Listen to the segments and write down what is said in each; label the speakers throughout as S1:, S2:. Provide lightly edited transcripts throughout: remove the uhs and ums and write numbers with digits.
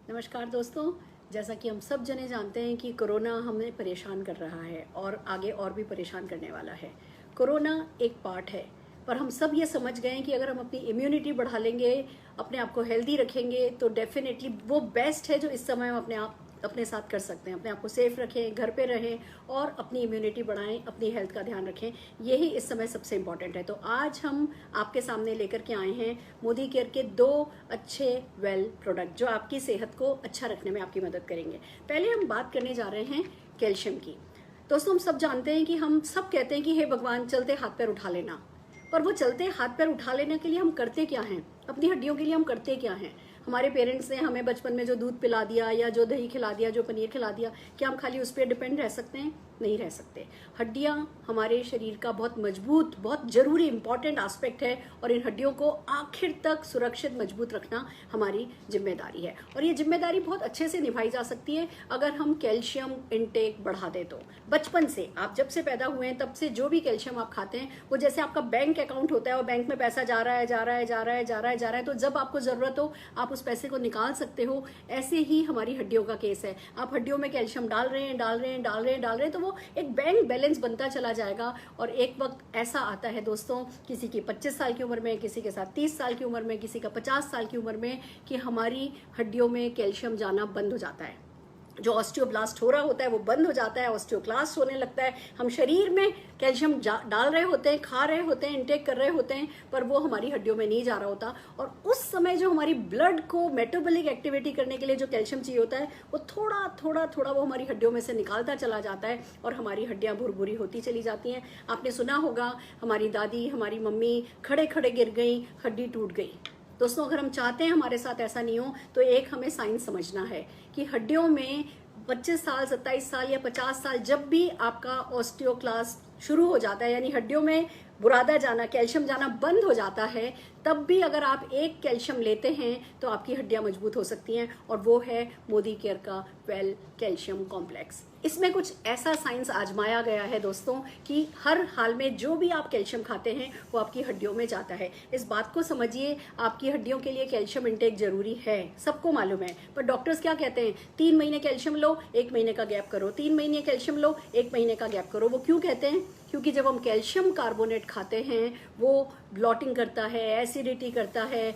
S1: नमस्कार दोस्तों। जैसा कि हम सब जने जानते हैं कि कोरोना हमें परेशान कर रहा है और आगे और भी परेशान करने वाला है। कोरोना एक पार्ट है, पर हम सब ये समझ गए हैं कि अगर हम अपनी इम्यूनिटी बढ़ा लेंगे, अपने आप को हेल्दी रखेंगे, तो डेफिनेटली वो बेस्ट है जो इस समय हम अपने साथ कर सकते हैं। अपने आप को सेफ रखें, घर पे रहें और अपनी इम्यूनिटी बढ़ाएं, अपनी हेल्थ का ध्यान रखें। यही इस समय सबसे इम्पॉर्टेंट है। तो आज हम आपके सामने लेकर के आए हैं मोदी केयर के 2 अच्छे वेल प्रोडक्ट जो आपकी सेहत को अच्छा रखने में आपकी मदद करेंगे। पहले हम बात करने जा रहे हैं कैल्शियम की। दोस्तों, हम सब जानते हैं कि हम सब कहते हैं कि हे भगवान, चलते हाथ पैर उठा लेना। पर वो चलते हाथ पैर उठा लेने के लिए हम करते क्या हैं? अपनी हड्डियों के लिए हम करते क्या हैं? हमारे पेरेंट्स ने हमें बचपन में जो दूध पिला दिया या जो दही खिला दिया, जो पनीर खिला दिया, क्या हम खाली उस पर डिपेंड रह सकते हैं? नहीं रह सकते। हड्डियां हमारे शरीर का बहुत मजबूत, बहुत जरूरी इंपॉर्टेंट एस्पेक्ट है और इन हड्डियों को आखिर तक सुरक्षित मजबूत रखना हमारी जिम्मेदारी है। और ये जिम्मेदारी बहुत अच्छे से निभाई जा सकती है अगर हम कैल्शियम इंटेक बढ़ा दें। तो बचपन से, आप जब से पैदा हुए हैं तब से जो भी कैल्शियम आप खाते हैं, वो जैसे आपका बैंक अकाउंट होता है और बैंक में पैसा जा रहा है जा रहा है जा रहा है जा रहा है जा रहा है, तो जब आपको जरूरत हो आप उस पैसे को निकाल सकते हो। ऐसे ही हमारी हड्डियों का केस है। आप हड्डियों में कैल्शियम डाल रहे हैं डाल रहे हैं डाल रहे हैं डाल रहे हैं, तो वो एक बैंक बैलेंस बनता चला जाएगा। और एक वक्त ऐसा आता है दोस्तों, किसी की 25 साल की उम्र में, किसी के साथ 30 साल की उम्र में, किसी का 50 साल की उम्र में, कि हमारी हड्डियों में कैल्शियम जाना बंद हो जाता है। जो ऑस्टियोब्लास्ट हो रहा होता है वो बंद हो जाता है, ऑस्टियोक्लास्ट होने लगता है। हम शरीर में कैल्शियम डाल रहे होते हैं, खा रहे होते हैं, इंटेक कर रहे होते हैं, पर वो हमारी हड्डियों में नहीं जा रहा होता। और उस समय जो हमारी ब्लड को मेटाबॉलिक एक्टिविटी करने के लिए जो कैल्शियम चाहिए होता है, वो थोड़ा थोड़ा थोड़ा वो हमारी हड्डियों में से निकालता चला जाता है और हमारी हड्डियां भुरभुरी होती चली जाती हैं। आपने सुना होगा, हमारी दादी, हमारी मम्मी खड़े खड़े गिर गई, हड्डी टूट गई। दोस्तों, अगर हम चाहते हैं हमारे साथ ऐसा नहीं हो, तो एक हमें साइंस समझना है कि हड्डियों में 25 साल, 27 साल या 50 साल जब भी आपका ऑस्टियोक्लास्ट शुरू हो जाता है, यानी हड्डियों में बुरादा जाना, कैल्शियम जाना बंद हो जाता है, तब भी अगर आप एक कैल्शियम लेते हैं तो आपकी हड्डियां मजबूत हो सकती हैं। और वो है मोदी केयर का वेल कैल्शियम कॉम्प्लेक्स। इसमें कुछ ऐसा साइंस आजमाया गया है दोस्तों कि हर हाल में जो भी आप कैल्शियम खाते हैं वो आपकी हड्डियों में जाता है। इस बात को समझिए, आपकी हड्डियों के लिए कैल्शियम इंटेक जरूरी है, सबको मालूम है। पर डॉक्टर्स क्या कहते हैं? 3 महीने कैल्शियम लो, 1 महीने का गैप करो, 3 महीने कैल्शियम लो, 1 महीने का गैप करो। वो क्यों कहते हैं? क्योंकि जब हम कैल्शियम कार्बोनेट खाते हैं वो ब्लॉटिंग करता है, एसिडिटी करता है,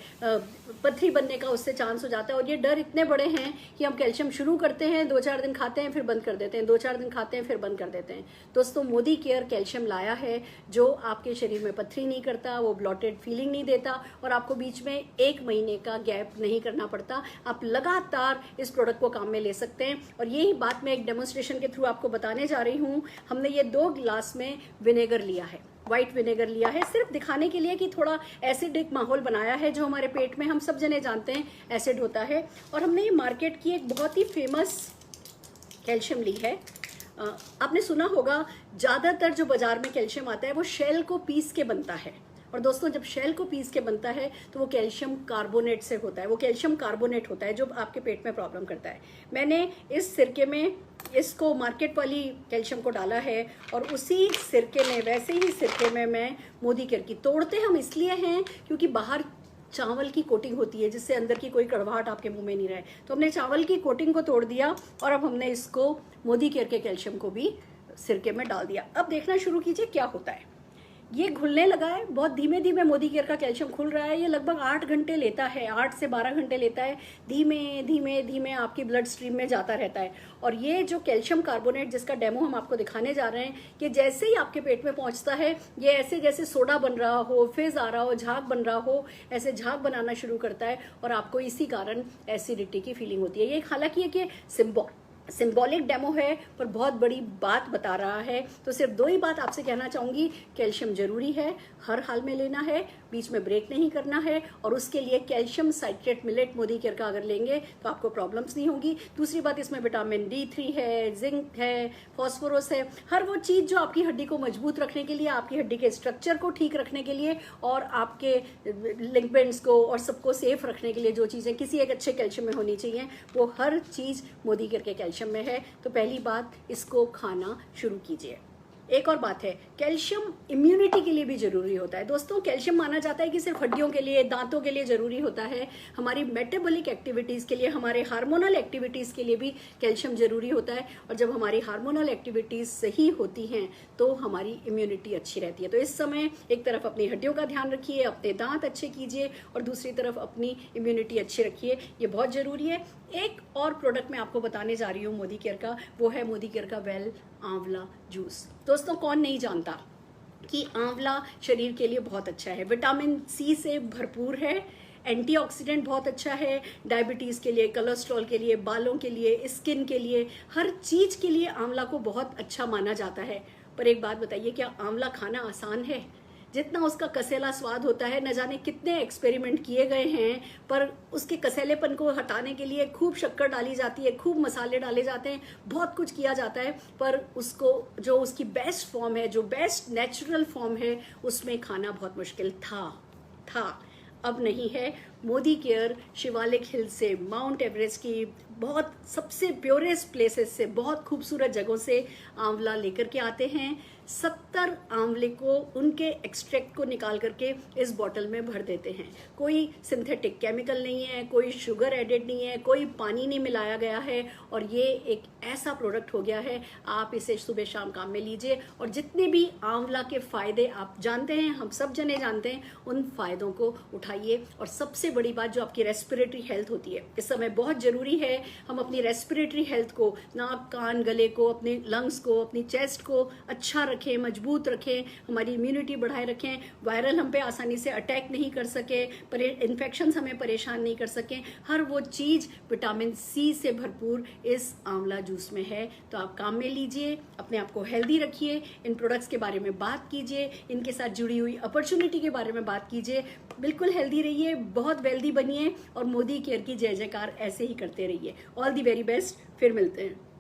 S1: पथरी बनने का उससे चांस हो जाता है। और ये डर इतने बड़े हैं कि हम कैल्शियम शुरू करते हैं, 2-4 दिन खाते हैं, फिर बंद कर देते हैं, 2-4 दिन खाते हैं, फिर बंद कर देते हैं। दोस्तों, मोदी केयर कैल्शियम लाया है जो आपके शरीर में पथरी नहीं करता, वो ब्लॉटेड फीलिंग नहीं देता और आपको बीच में 1 महीने का गैप नहीं करना पड़ता। आप लगातार इस प्रोडक्ट को काम में ले सकते हैं। और यही बात मैं एक डेमोन्स्ट्रेशन के थ्रू आपको बताने जा रही हूँ। हमने ये 2 गिलास में विनेगर लिया है, व्हाइट विनेगर लिया है, सिर्फ दिखाने के लिए कि थोड़ा एसिडिक माहौल बनाया है जो हमारे पेट में, हम सब जने जानते हैं, एसिड होता है। और हमने ये मार्केट की एक बहुत ही फेमस कैल्शियम ली है। आपने सुना होगा, ज्यादातर जो बाजार में कैल्शियम आता है वो शेल को पीस के बनता है। और दोस्तों, जब शेल को पीस के बनता है तो वो कैल्शियम कार्बोनेट से होता है, वो कैल्शियम कार्बोनेट होता है जो आपके पेट में प्रॉब्लम करता है। मैंने इस सिरके में इसको, मार्केट वाली कैल्शियम को डाला है और उसी सिरके में, वैसे ही सिरके में मैं मोदी केयर की, तोड़ते हम इसलिए हैं क्योंकि बाहर चावल की कोटिंग होती है जिससे अंदर की कोई कड़वाहट आपके मुंह में नहीं रहे। तो हमने चावल की कोटिंग को तोड़ दिया और अब हमने इसको, मोदी केयर के कैल्शियम को भी सिरके में डाल दिया। अब देखना शुरू कीजिए क्या होता है। ये घुलने लगा है, बहुत धीमे धीमे मोदी केयर का कैल्शियम खुल रहा है। ये लगभग 8 घंटे लेता है, 8 से 12 घंटे लेता है। धीमे धीमे धीमे आपकी ब्लड स्ट्रीम में जाता रहता है। और ये जो कैल्शियम कार्बोनेट जिसका डेमो हम आपको दिखाने जा रहे हैं, कि जैसे ही आपके पेट में पहुंचता है, ये ऐसे जैसे सोडा बन रहा हो, फिज आ रहा हो, झाग बन रहा हो, ऐसे झाग बनाना शुरू करता है और आपको इसी कारण एसिडिटी की फीलिंग होती है। ये हालांकि ये सिंबॉलिक डेमो है पर बहुत बड़ी बात बता रहा है। तो सिर्फ 2 ही बात आपसे कहना चाहूंगी, कैल्शियम जरूरी है, हर हाल में लेना है, बीच में ब्रेक नहीं करना है। और उसके लिए calcium citrate millet Modi care का अगर लेंगे तो आपको प्रॉब्लम्स नहीं होंगी। दूसरी बात, इसमें विटामिन D3 है, जिंक है, फॉस्फोरस है, हर वो चीज जो आपकी हड्डी को मजबूत रखने के लिए, आपकी हड्डी के स्ट्रक्चर को ठीक रखने के लिए और आपके लिगमेंट्स को और सबको सेफ रखने के लिए जो चीजें किसी एक अच्छे कैल्शियम में होनी चाहिए, वो हर चीज मोदी केयर के कैल्शियम में है। तो पहली बात, इसको खाना शुरू कीजिए। एक और बात है, कैल्शियम इम्यूनिटी के लिए भी जरूरी होता है दोस्तों। कैल्शियम माना जाता है कि सिर्फ हड्डियों के लिए, दांतों के लिए जरूरी होता है, हमारी मेटाबॉलिक एक्टिविटीज के लिए, हमारे हार्मोनल एक्टिविटीज के लिए भी कैल्शियम जरूरी होता है। और जब हमारी हार्मोनल एक्टिविटीज सही होती हैं तो हमारी इम्यूनिटी अच्छी रहती है। तो इस समय एक तरफ अपनी हड्डियों का ध्यान रखिए, अपने दांत अच्छे कीजिए, और दूसरी तरफ अपनी इम्यूनिटी अच्छी रखिए, ये बहुत जरूरी है। एक और प्रोडक्ट मैं आपको बताने जा रही हूँ मोदी केयर का, वो है मोदी केयर का वेल आंवला जूस। दोस्तों, कौन नहीं जानता कि आंवला शरीर के लिए बहुत अच्छा है, विटामिन सी से भरपूर है, एंटीऑक्सीडेंट बहुत अच्छा है, डायबिटीज के लिए, कोलेस्ट्रॉल के लिए, बालों के लिए, स्किन के लिए, हर चीज के लिए आंवला को बहुत अच्छा माना जाता है। पर एक बात बताइए, क्या आंवला खाना आसान है? जितना उसका कसेला स्वाद होता है, न जाने कितने एक्सपेरिमेंट किए गए हैं, पर उसके कसेलेपन को हटाने के लिए खूब शक्कर डाली जाती है, खूब मसाले डाले जाते हैं, बहुत कुछ किया जाता है, पर उसको जो उसकी बेस्ट फॉर्म है, जो बेस्ट नेचुरल फॉर्म है, उसमें खाना बहुत मुश्किल था। अब नहीं है। मोदी केयर शिवालिक हिल से, माउंट एवरेस्ट की बहुत सबसे प्योरेस्ट प्लेसेस से, बहुत खूबसूरत जगहों से आंवला लेकर के आते हैं। 70 आंवले को, उनके एक्सट्रैक्ट को निकाल करके इस बॉटल में भर देते हैं। कोई सिंथेटिक केमिकल नहीं है, कोई शुगर एडेड नहीं है, कोई पानी नहीं मिलाया गया है, और ये एक ऐसा प्रोडक्ट हो गया है, आप इसे सुबह शाम काम में लीजिए, और जितने भी आंवला के फायदे आप जानते हैं, हम सब जने जानते हैं, उन फायदों को उठाइए। और सबसे बड़ी बात, जो आपकी रेस्पिरेटरी हेल्थ होती है, इस समय बहुत जरूरी है हम अपनी रेस्पिरेटरी हेल्थ को, नाक, कान, गले को, अपने लंग्स को, अपनी चेस्ट को अच्छा रखें, मजबूत रखें, हमारी इम्यूनिटी बढ़ाए रखें, वायरल हम पे आसानी से अटैक नहीं कर सके, इन्फेक्शन हमें परेशान नहीं कर सकें, हर वो चीज विटामिन सी से भरपूर इस आंवला जूस में है। तो आप काम में लीजिए, अपने आप को हेल्दी रखिए, इन प्रोडक्ट्स के बारे में बात कीजिए, इनके साथ जुड़ी हुई अपॉर्चुनिटी के बारे में बात कीजिए, बिल्कुल हेल्दी रहिए, बहुत वेल्दी बनिए, और मोदी केयर की जय जयकार ऐसे ही करते रहिए। ऑल दी वेरी बेस्ट, फिर मिलते हैं।